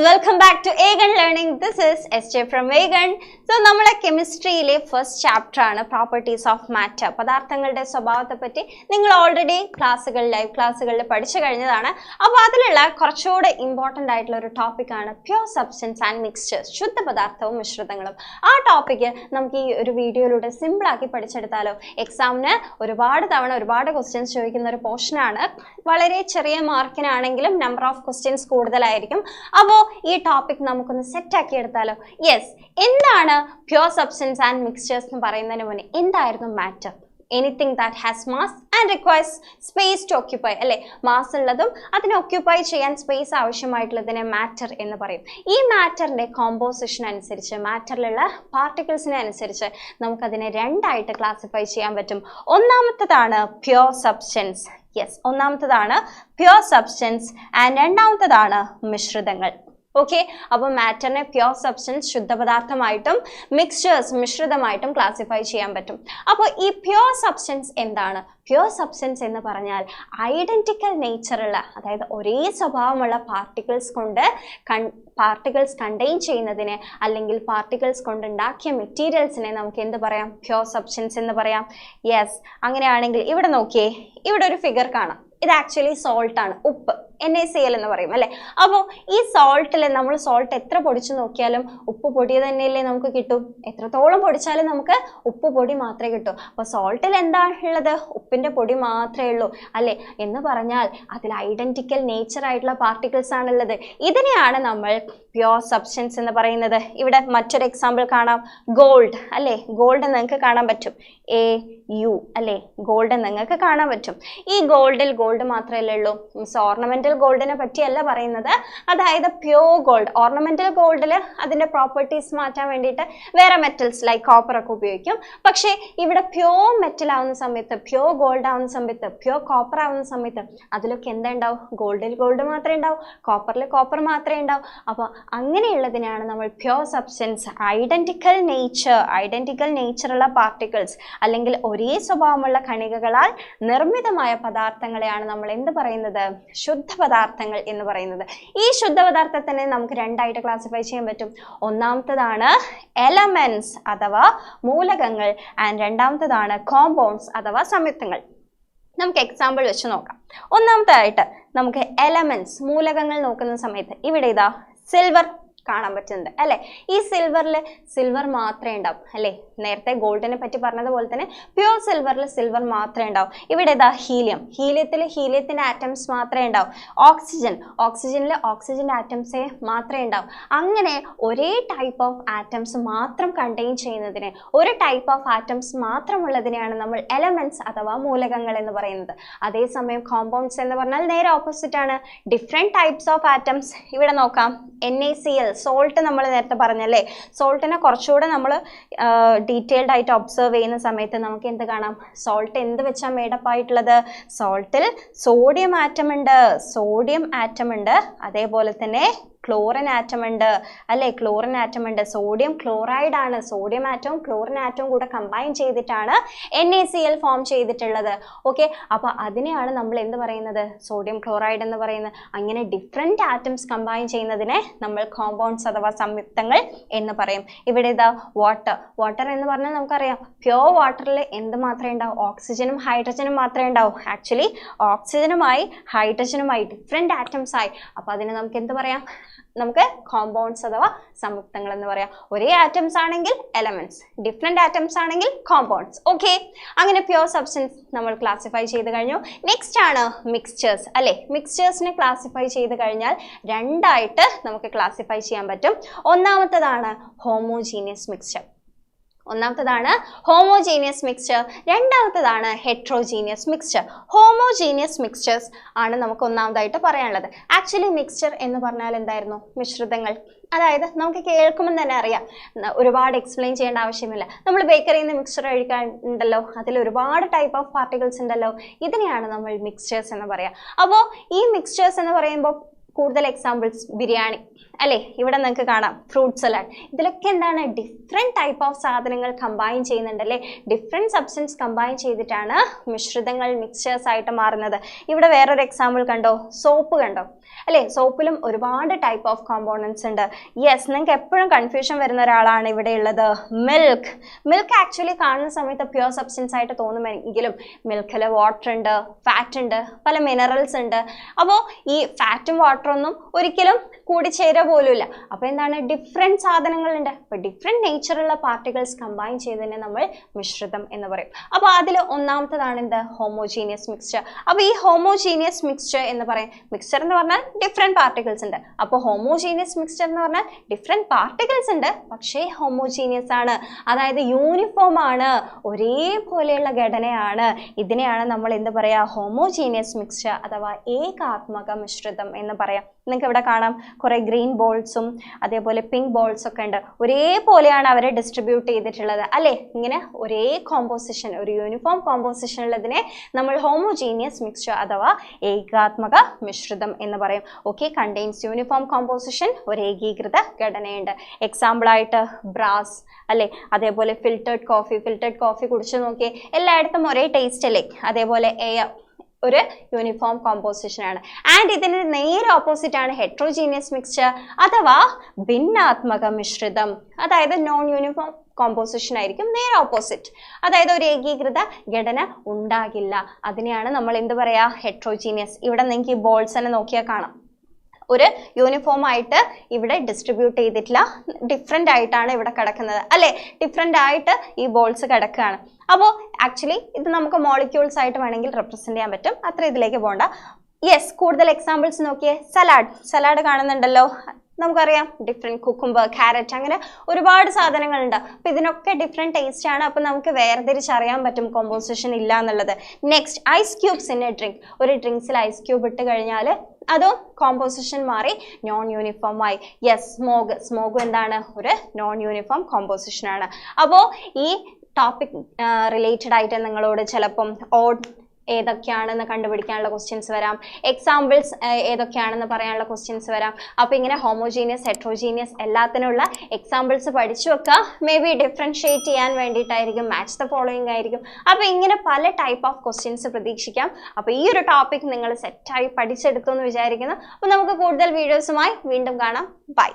welcome back to Aegon Learning. This is SJ from Aegon. So, നമ്മളെ കെമിസ്ട്രിയിലെ first chapter ആണ് properties of matter. പദാർത്ഥങ്ങളുടെ സ്വഭാവത്തെ പറ്റി നിങ്ങൾ already live ക്ലാസ്സുകളിൽ പഠിച്ചു കഴിഞ്ഞതാണ്. അപ്പോൾ അതിലുള്ള കുറച്ചുകൂടെ ഇമ്പോർട്ടൻ്റ് ആയിട്ടുള്ള ഒരു ടോപ്പിക്കാണ് പ്യൂർ സബ്സ്റ്റൻസ് ആൻഡ് മിക്സ്ചേഴ്സ്, ശുദ്ധ പദാർത്ഥവും മിശ്രിതങ്ങളും. ആ ടോപ്പിക്ക് നമുക്ക് ഈ ഒരു വീഡിയോയിലൂടെ സിമ്പിളാക്കി പഠിച്ചെടുത്താലോ. എക്സാമിന് ഒരുപാട് തവണ ഒരുപാട് ക്വസ്റ്റ്യൻസ് ചോദിക്കുന്ന ഒരു പോർഷനാണ്. വളരെ ചെറിയ മാർക്കിനാണെങ്കിലും നമ്പർ ഓഫ് ക്വസ്റ്റ്യൻസ് കൂടുതലായിരിക്കും. അപ്പോൾ ഈ ടോപ്പിക് നമുക്കൊന്ന് സെറ്റ് ആക്കി എടുത്താലോ. യെസ്, എന്താണ് പ്യൂർ സബ്സ്റ്റൻസ് ആൻഡ് മിക്സ്ചേഴ്സ് എന്ന് പറയുന്നതിന് മുന്നേ എന്തായിരുന്നു matter? Anything that has mass and requires space to occupy, അല്ലെ? മാസ് ഉള്ളതും അതിനെ ഓക്യുപ്പൈ ചെയ്യാൻ സ്പേസ് ആവശ്യമായിട്ടുള്ളതിനെ മാറ്റർ എന്ന് പറയും. ഈ മാറ്ററിന്റെ കോമ്പോസിഷൻ അനുസരിച്ച്, മാറ്ററിലുള്ള പാർട്ടിക്കിൾസിനെ അനുസരിച്ച് നമുക്കതിനെ രണ്ടായിട്ട് ക്ലാസിഫൈ ചെയ്യാൻ പറ്റും. ഒന്നാമത്തതാണ് പ്യൂർ സബ്സ്റ്റൻസ്. യെസ്, ഒന്നാമത്തതാണ് പ്യൂർ സബ്സ്റ്റൻസ് ആൻഡ് രണ്ടാമത്തതാണ് മിശ്രിതങ്ങൾ. ഓക്കെ, അപ്പോൾ മാറ്ററിനെ പ്യൂർ സബ്സ്റ്റൻസ് ശുദ്ധപദാർത്ഥമായിട്ടും മിക്സ്ചേഴ്സ് മിശ്രിതമായിട്ടും ക്ലാസിഫൈ ചെയ്യാൻ പറ്റും. അപ്പോൾ ഈ പ്യൂർ സബ്സ്റ്റൻസ് എന്താണ്? പ്യൂർ സബ്സ്റ്റൻസ് എന്ന് പറഞ്ഞാൽ ഐഡന്റിക്കൽ നേച്ചറുള്ള, അതായത് ഒരേ സ്വഭാവമുള്ള പാർട്ടിക്കിൾസ് കണ്ടെയ്ൻ ചെയ്യുന്നതിനെ അല്ലെങ്കിൽ പാർട്ടിക്കിൾസ് കൊണ്ടുണ്ടാക്കിയ മെറ്റീരിയൽസിനെ നമുക്ക് എന്ത് പറയാം? പ്യൂർ സബ്സ്റ്റൻസ് എന്ന് പറയാം. യെസ്, അങ്ങനെയാണെങ്കിൽ ഇവിടെ നോക്കിയേ, ഇവിടെ ഒരു ഫിഗർ കാണാം. ഇത് ആക്ച്വലി സോൾട്ട് ആണ്, ഉപ്പ്, NaCl എന്ന് പറയും, അല്ലെ? അപ്പോൾ ഈ സോൾട്ടിൽ നമ്മൾ സോൾട്ട് എത്ര പൊടിച്ചു നോക്കിയാലും ഉപ്പ് പൊടി തന്നെയല്ലേ നമുക്ക് കിട്ടും. എത്രത്തോളം പൊടിച്ചാലും നമുക്ക് ഉപ്പ് പൊടി മാത്രമേ കിട്ടൂ. അപ്പോൾ സോൾട്ടിൽ എന്താ ഉള്ളത്? ഉപ്പിന്റെ പൊടി മാത്രമേ ഉള്ളൂ, അല്ലെ? എന്ന് പറഞ്ഞാൽ അതിൽ ഐഡന്റിക്കൽ നേച്ചർ ആയിട്ടുള്ള പാർട്ടിക്കിൾസ് ആണുള്ളത്. ഇതിനെയാണ് നമ്മൾ പ്യൂർ സബ്സ്റ്റൻസ് എന്ന് പറയുന്നത്. ഇവിടെ മറ്റൊരു എക്സാമ്പിൾ കാണാം, ഗോൾഡ്, അല്ലെ? ഗോൾഡ് നിങ്ങൾക്ക് കാണാൻ പറ്റും, AU, അല്ലെ? ഗോൾഡ് നിങ്ങൾക്ക് കാണാൻ പറ്റും. ഈ ഗോൾഡിൽ ഗോൾഡ് മാത്രമല്ലേ ഉള്ളൂ. ഓർണമെന്റൽ ഗോൾഡിനെ പറ്റിയല്ല പറയുന്നത്, അതായത് പ്യൂർ ഗോൾഡ്. ഓർണമെന്റൽ ഗോൾഡിൽ അതിന്റെ പ്രോപ്പർട്ടീസ് മാറ്റാൻ വേണ്ടിയിട്ട് വേറെ മെറ്റൽസ് ലൈക്ക് കോപ്പർ ഒക്കെ ഉപയോഗിക്കും. പക്ഷേ ഇവിടെ പ്യൂർ മെറ്റൽ ആവുന്ന സമയത്ത്, പ്യൂർ ഗോൾഡ് ആവുന്ന സമയത്ത്, പ്യൂർ കോപ്പർ ആവുന്ന സമയത്ത് അതിലൊക്കെ എന്താ ഉണ്ടാവും? ഗോൾഡിൽ ഗോൾഡ് മാത്രമേ ഉണ്ടാവും, കോപ്പറിൽ കോപ്പർ മാത്രമേ ഉണ്ടാവും. അപ്പോൾ അങ്ങനെയുള്ളതിനാണ് നമ്മൾ പ്യൂർ സബ്സ്റ്റൻസ്, ഐഡന്റിക്കൽ നേച്ചറുള്ള പാർട്ടിക്കിൾസ് അല്ലെങ്കിൽ ഒരേ സ്വഭാവമുള്ള കണികകളാൽ നിർമ്മിതമായ പദാർത്ഥങ്ങളെയാണ് നമ്മൾ എന്ത് പറയുന്നത്? ശുദ്ധപദാർത്ഥങ്ങൾ എന്ന് പറയുന്നത്. ഈ ശുദ്ധപദാർത്ഥത്തിനെ നമുക്ക് രണ്ടായിട്ട് ക്ലാസിഫൈ ചെയ്യാൻ പറ്റും. ഒന്നാമത്തതാണ് എലമെന്റ്സ് അഥവാ മൂലകങ്ങൾ ആൻഡ് രണ്ടാമത്തതാണ് കോമ്പൗണ്ട്സ് അഥവാ സംയുക്തങ്ങൾ. നമുക്ക് എക്സാമ്പിൾ വെച്ച് നോക്കാം. ഒന്നാമതായിട്ട് നമുക്ക് എലമെന്റ്സ്, മൂലകങ്ങൾ നോക്കുന്ന സമയത്ത് ഇവിടെ ഇതാ സിൽവർ കാണാൻ പറ്റുന്നുണ്ട്, അല്ലെ? ഈ സിൽവർ മാത്രമേ ഉണ്ടാവും, അല്ലെ? നേരത്തെ ഗോൾഡിനെ പറ്റി പറഞ്ഞതുപോലെ തന്നെ പ്യൂർ സിൽവറിൽ സിൽവർ മാത്രമേ ഉണ്ടാവും. ഇവിടെ ഇതാ ഹീലിയത്തിന്റെ ആറ്റംസ് മാത്രമേ ഉണ്ടാവും. ഓക്സിജനിൽ ഓക്സിജന്റെ ആറ്റംസേ മാത്രമേ ഉണ്ടാവും. അങ്ങനെ ഒരേ ടൈപ്പ് ഓഫ് ആറ്റംസ് മാത്രം കണ്ടെയ്ൻ ചെയ്യുന്നതിനെ, ഒരു ടൈപ്പ് ഓഫ് ആറ്റംസ് മാത്രമുള്ളതിനെയാണ് നമ്മൾ എലമെന്റ്സ് അഥവാ മൂലകങ്ങൾ എന്ന് പറയുന്നത്. അതേസമയം കോമ്പൗണ്ട്സ് എന്ന് പറഞ്ഞാൽ നേരെ ഓപ്പോസിറ്റ് ആണ്. Different types of atoms. ഇവിടെ നോക്കാം, NaCl, സോൾട്ട് നമ്മൾ നേരത്തെ പറഞ്ഞല്ലേ. സോൾട്ടിനെ കുറച്ചുകൂടെ നമ്മൾ ഡീറ്റെയിൽഡ് ആയിട്ട് ഒബ്സർവ് ചെയ്യുന്ന സമയത്ത് നമുക്ക് എന്ത് കാണാം? സോൾട്ട് എന്ത് വെച്ചാൽ മേഡപ്പ് ആയിട്ടുള്ളത്? സോൾട്ടിൽ സോഡിയം ആറ്റം ഉണ്ട്, അതേപോലെ തന്നെ ക്ലോറിൻ ആറ്റം ഉണ്ട്, അല്ലെ? ക്ലോറിൻ ആറ്റം ഉണ്ട്. സോഡിയം ക്ലോറൈഡ് ആണ്. സോഡിയം ആറ്റവും ക്ലോറിൻ ആറ്റവും കൂടെ കമ്പൈൻ ചെയ്തിട്ടാണ് NaCl ഫോം ചെയ്തിട്ടുള്ളത്. ഓക്കെ, അപ്പൊ അതിനെയാണ് നമ്മൾ എന്ത് പറയുന്നത്? സോഡിയം ക്ലോറൈഡ് എന്ന് പറയുന്നത്. അങ്ങനെ ഡിഫറെന്റ് ആറ്റംസ് കമ്പൈൻ ചെയ്യുന്നതിനെ നമ്മൾ കോമ്പൗണ്ട്സ് അഥവാ സംയുക്തങ്ങൾ എന്ന് പറയും. ഇവിടെ ഇതാ വാട്ടർ എന്ന് പറഞ്ഞാൽ നമുക്കറിയാം, പ്യൂർ വാട്ടറിൽ എന്ത് മാത്രമേ ഉണ്ടാവും? ഓക്സിജനും ഹൈഡ്രജനും മാത്രമേ ഉണ്ടാവും. ആക്ച്വലി ഓക്സിജനുമായി ഹൈഡ്രജനുമായി ഡിഫറെന്റ് ആറ്റംസ് ആയി. അപ്പൊ അതിനെ നമുക്ക് എന്ത് പറയാം? നമുക്ക് കോമ്പൗണ്ട്സ് അഥവാ സംയുക്തങ്ങൾ എന്ന് പറയാം. ഒരേ ആറ്റംസ് ആണെങ്കിൽ എലമെന്റ്സ്, ഡിഫറെന്റ് ആറ്റംസ് ആണെങ്കിൽ കോമ്പൗണ്ട്സ്. ഓക്കെ, അങ്ങനെ പ്യൂർ സബ്സ്റ്റൻസ് നമ്മൾ ക്ലാസിഫൈ ചെയ്ത് കഴിഞ്ഞു. നെക്സ്റ്റ് ആണ് മിക്സ്ചേഴ്സ്, അല്ലെ? മിക്സ്ചേഴ്സിനെ ക്ലാസിഫൈ ചെയ്ത് കഴിഞ്ഞാൽ രണ്ടായിട്ട് നമുക്ക് ക്ലാസിഫൈ ചെയ്യാൻ പറ്റും. ഒന്നാമത്തതാണ് ഹോമോജീനിയസ് മിക്സ്ചർ, രണ്ടാമത്തതാണ് ഹെട്രോജീനിയസ് മിക്സ്ചർ. ഹോമോജീനിയസ് മിക്സ്ചേഴ്സ് ആണ് നമുക്ക് ഒന്നാമതായിട്ട് പറയാനുള്ളത്. ആക്ച്വലി മിക്സ്ചർ എന്ന് പറഞ്ഞാൽ എന്തായിരുന്നു? മിശ്രിതങ്ങൾ. അതായത് നമുക്ക് കേൾക്കുമ്പോൾ തന്നെ അറിയാം, ഒരുപാട് എക്സ്പ്ലെയിൻ ചെയ്യേണ്ട ആവശ്യമില്ല. നമ്മൾ ബേക്കറിയിൽ നിന്ന് മിക്സ്ചർ കഴിക്കാറുണ്ടല്ലോ, അതിൽ ഒരുപാട് ടൈപ്പ് ഓഫ് പാർട്ടിക്കിൾസ് ഉണ്ടല്ലോ. ഇതിനെയാണ് നമ്മൾ മിക്സ്ചേഴ്സ് എന്ന് പറയാം. അപ്പോൾ ഈ മിക്സ്ചേഴ്സ് എന്ന് പറയുമ്പോൾ കൂടുതൽ എക്സാമ്പിൾസ് ബിരിയാണി അല്ലേ, ഇവിടെ നിങ്ങൾക്ക് കാണാം ഫ്രൂട്ട് സലാഡ്. ഇതിലൊക്കെ എന്താണ് ഡിഫറെൻറ്റ് ടൈപ്പ് ഓഫ് സാധനങ്ങൾ കമ്പൈൻ ചെയ്യുന്നുണ്ട് അല്ലേ, ഡിഫറെൻറ്റ് സബ്സ്റ്റൻസ് കമ്പൈൻ ചെയ്തിട്ടാണ് മിശ്രിതങ്ങൾ മിക്സ്ചേഴ്സ് ആയിട്ട് മാറുന്നത്. ഇവിടെ വേറൊരു എക്സാമ്പിൾ കണ്ടോ, സോപ്പ് കണ്ടോ അല്ലേ, സോപ്പിലും ഒരുപാട് ടൈപ്പ് ഓഫ് കോമ്പോണൻസ് ഉണ്ട്. യെസ്, നിങ്ങൾക്ക് എപ്പോഴും കൺഫ്യൂഷൻ വരുന്ന ഒരാളാണ് ഇവിടെ ഉള്ളത് മിൽക്ക്. മിൽക്ക് ആക്ച്വലി കാണുന്ന സമയത്ത് പ്യുവർ സബ്സ്റ്റൻസ് ആയിട്ട് തോന്നുമെങ്കിലും മിൽക്കിൽ വാട്ടർ ഉണ്ട്, ഫാറ്റ് ഉണ്ട്, പല മിനറൽസ് ഉണ്ട്. അപ്പോൾ ഈ ഫാറ്റും വാട്ടറൊന്നും ഒരിക്കലും കൂടിച്ചേരുക പോലുമില്ല. അപ്പോൾ എന്താണ്, ഡിഫറെൻറ്റ് സാധനങ്ങളുണ്ട്. അപ്പോൾ ഡിഫറെൻറ്റ് നേച്ചറുള്ള പാർട്ടിക്കിൾസ് കമ്പൈൻ ചെയ്തതിനെ നമ്മൾ മിശ്രിതം എന്ന് പറയും. അപ്പോൾ അതിൽ ഒന്നാമത്തതാണ് എന്ത്, ഹോമോജീനിയസ് മിക്സ്ചർ. അപ്പോൾ ഈ ഹോമോജീനിയസ് മിക്സ്ചർ എന്ന് പറയും, മിക്സ്ചർ എന്ന് പറഞ്ഞാൽ ഡിഫറെൻറ്റ് പാർട്ടിക്കിൾസ് ഉണ്ട്. അപ്പോൾ ഹോമോജീനിയസ് മിക്സ്ചർ എന്ന് പറഞ്ഞാൽ ഡിഫറെൻറ്റ് പാർട്ടിക്കിൾസ് ഉണ്ട്, പക്ഷേ ഹോമോജീനിയസ് ആണ്, അതായത് യൂണിഫോം ആണ്, ഒരേപോലെയുള്ള ഘടനയാണ്. ഇതിനെയാണ് നമ്മൾ എന്ത് പറയാ, ഹോമോജീനിയസ് മിക്സ്ചർ അഥവാ ഏകാത്മക മിശ്രിതം എന്ന് പറയാം. നിങ്ങൾക്ക് ഇവിടെ കാണാം കുറേ ഗ്രീൻ ബോൾസും അതേപോലെ പിങ്ക് ബോൾസ് ഒക്കെ ഉണ്ട്, ഒരേപോലെയാണ് അവരെ ഡിസ്ട്രിബ്യൂട്ട് ചെയ്തിട്ടുള്ളത് അല്ലേ. ഇങ്ങനെ ഒരേ കോമ്പോസിഷൻ, ഒരു യൂണിഫോം കോമ്പോസിഷൻ ഉള്ളതിനെ നമ്മൾ ഹോമോജീനിയസ് മിക്സ്ചർ അഥവാ ഏകാത്മക മിശ്രിതം എന്ന് പറയും. ഓക്കെ, കണ്ടെയ്ൻസ് യൂണിഫോം കോമ്പോസിഷൻ, ഒരു ഏകീകൃത ഘടനയുണ്ട്. എക്സാമ്പിൾ ആയിട്ട് ബ്രാസ് അല്ലേ, അതേപോലെ ഫിൽറ്റേർഡ് കോഫി കുടിച്ചു നോക്കിയേ, എല്ലായിടത്തും ഒരേ ടേസ്റ്റ് അല്ലേ. അതേപോലെ എയർ ഒരു യൂണിഫോം കോമ്പോസിഷൻ ആണ്. ആൻഡ് ഇതിന് നേരെ ഓപ്പോസിറ്റ് ആണ് ഹെട്രോജീനിയസ് മിക്സ്ചർ അഥവാ ഭിന്നാത്മക മിശ്രിതം, അതായത് നോൺ യൂണിഫോം കോമ്പോസിഷൻ ആയിരിക്കും, നേരെ ഓപ്പോസിറ്റ്, അതായത് ഒരു ഏകീകൃത ഘടന ഉണ്ടാകില്ല. അതിനെയാണ് നമ്മൾ എന്ത് പറയാ, ഹെട്രോജീനിയസ്. ഇവിടെ നിങ്ങൾക്ക് ഈ ബോൾസ് തന്നെ നോക്കിയാൽ കാണാം, ഒരു യൂണിഫോം ആയിട്ട് ഇവിടെ ഡിസ്ട്രിബ്യൂട്ട് ചെയ്തിട്ടില്ല, ഡിഫറെൻ്റ് ആയിട്ടാണ് ഇവിടെ കിടക്കുന്നത് അല്ലേ, ഡിഫറെൻ്റ് ആയിട്ട് ഈ ബോൾസ് കിടക്കുകയാണ്. അപ്പോൾ ആക്ച്വലി ഇത് നമുക്ക് മോളിക്യൂൾസ് ആയിട്ട് വേണമെങ്കിൽ റെപ്രസെന്റ് ചെയ്യാൻ പറ്റും, അത്ര ഇതിലേക്ക് പോകണ്ട. യെസ്, കൂടുതൽ എക്സാമ്പിൾസ് നോക്കിയേ. സലാഡ് കാണുന്നുണ്ടല്ലോ, നമുക്കറിയാം ഡിഫറെൻറ്റ് കുക്കുംബർ, ക്യാരറ്റ്, അങ്ങനെ ഒരുപാട് സാധനങ്ങളുണ്ട്. അപ്പോൾ ഇതിനൊക്കെ ഡിഫറെൻറ്റ് ടേസ്റ്റ് ആണ്. അപ്പോൾ നമുക്ക് വേർതിരിച്ചറിയാൻ പറ്റും കോമ്പോസിഷൻ ഇല്ല എന്നുള്ളത്. Next, ice cubes in a drink. ഒരു ഡ്രിങ്ക്സിൽ ഐസ് ക്യൂബ് ഇട്ട് കഴിഞ്ഞാൽ അതും കോമ്പോസിഷൻ മാറി നോൺ യൂണിഫോം ആയി. യെസ്, സ്മോഗും എന്താണ്, ഒരു നോൺ യൂണിഫോം കോമ്പോസിഷൻ ആണ്. അപ്പോൾ ഈ ടോപ്പിക് റിലേറ്റഡ് ആയിട്ട് നിങ്ങളോട് ചിലപ്പം ഓഡ് ഏതൊക്കെയാണെന്ന് കണ്ടുപിടിക്കാനുള്ള ക്വസ്റ്റ്യൻസ് വരാം, എക്സാമ്പിൾസ് ഏതൊക്കെയാണെന്ന് പറയാനുള്ള ക്വസ്റ്റ്യൻസ് വരാം. അപ്പോൾ ഇങ്ങനെ ഹോമോജീനിയസ്, ഹെട്രോജീനിയസ് എല്ലാത്തിനുള്ള എക്സാമ്പിൾസ് പഠിച്ചു വെക്കുക. മേ ബി ഡിഫറൻഷിയേറ്റ് ചെയ്യാൻ വേണ്ടിയിട്ടായിരിക്കും, മാച്ച് ദ ഫോളോയിങ് ആയിരിക്കും. അപ്പോൾ ഇങ്ങനെ പല ടൈപ്പ് ഓഫ് ക്വസ്റ്റ്യൻസ് പ്രതീക്ഷിക്കാം. അപ്പോൾ ഈ ഒരു ടോപ്പിക് നിങ്ങൾ സെറ്റായി പഠിച്ചെടുത്തു എന്ന് വിചാരിക്കുന്നു. അപ്പോൾ നമുക്ക് കൂടുതൽ വീഡിയോസുമായി വീണ്ടും കാണാം. ബൈ.